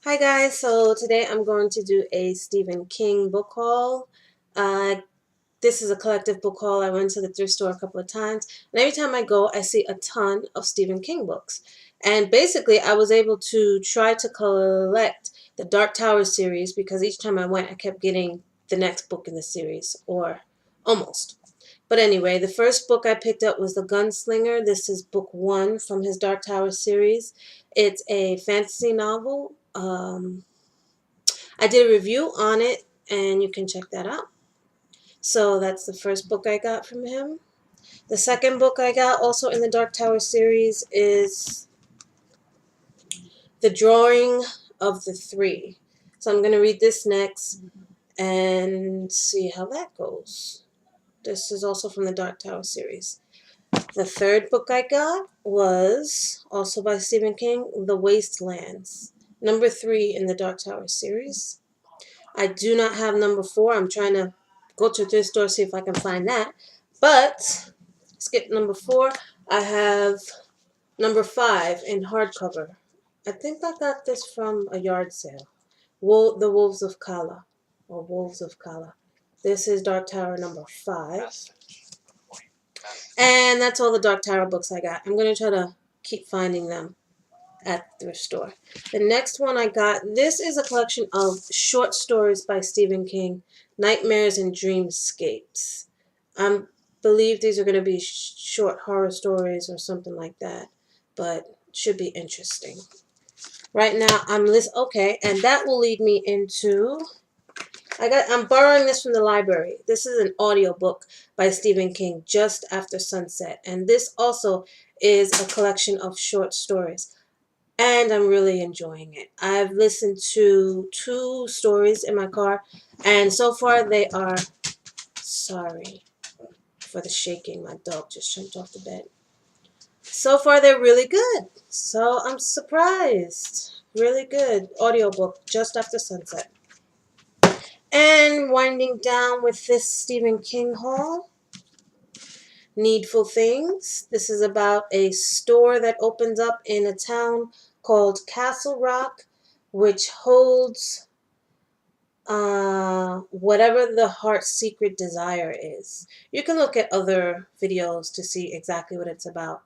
Hi guys, so today I'm going to do a Stephen King book haul. Uh, this is a collective book haul. I went to the thrift store a couple of times, and every time I go, I see a ton of Stephen King books. And basically, I was able to try to collect the Dark Tower series because each time I went, I kept getting the next book in the series, or almost. But anyway, the first book I picked up was The Gunslinger. This is book one from his Dark Tower series. It's a fantasy novel. I did a review on it, and you can check that out. So that's the first book I got from him. The second book I got, also in the Dark Tower series, is The Drawing of the Three. So I'm going to read this next and see how that goes. This is also from the Dark Tower series. The third book I got was also by Stephen King, The Wastelands, number 3 in the Dark Tower series. I do not have number 4. I'm trying to go to this store, see if I can find that. But skip number 4. I have number 5 in hardcover. I think I got this from a yard sale. The Wolves of Kala, or Wolves of Kala. This is Dark Tower number 5. And that's all the Dark Tower books I got. I'm going to try to keep finding them at the thrift store. The next one I got, this is a collection of short stories by Stephen King, Nightmares and Dreamscapes. I believe these are going to be short horror stories or something like that, but should be interesting. Right now I'm okay, and that will lead me into I'm borrowing this from the library. This is an audiobook by Stephen King, Just After Sunset, and this also is a collection of short stories. And I'm really enjoying it. I've listened to 2 stories in my car, and so far they are, sorry for the shaking, my dog just jumped off the bed. So far they're really good, so I'm surprised. Really good audiobook, Just After Sunset. And winding down with this Stephen King haul, Needful Things. This is about a store that opens up in a town called Castle Rock, which holds whatever the heart's secret desire is. You can look at other videos to see exactly what it's about.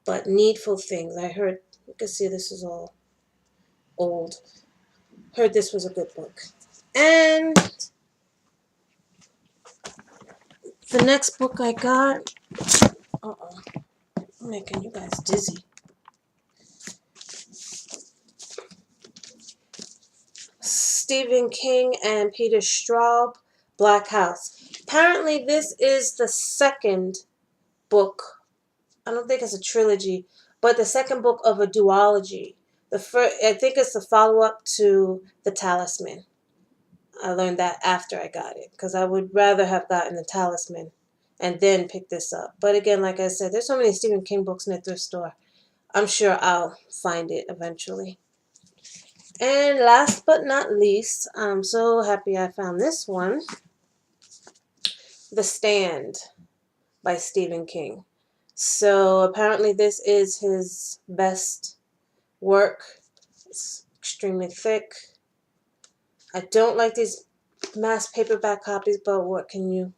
But Needful Things, I heard, you can see this is all old. Heard this was a good book. And the next book I got, uh-oh, I'm making you guys dizzy. Stephen King and Peter Straub, Black House. Apparently this is the second book. I don't think it's a trilogy, but the second book of a duology. The first, I think it's the follow-up to The Talisman. I learned that after I got it, because I would rather have gotten The Talisman and then pick this up. But again, like I said, there's so many Stephen King books in the thrift store. I'm sure I'll find it eventually. And last but not least, I'm so happy I found this one. The Stand by Stephen King. So apparently this is his best work. It's extremely thick. I don't like these mass paperback copies, but what can you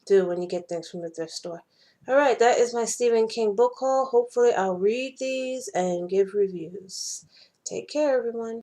do when you get things from the thrift store? Alright, that is my Stephen King book haul. Hopefully I'll read these and give reviews. Take care, everyone.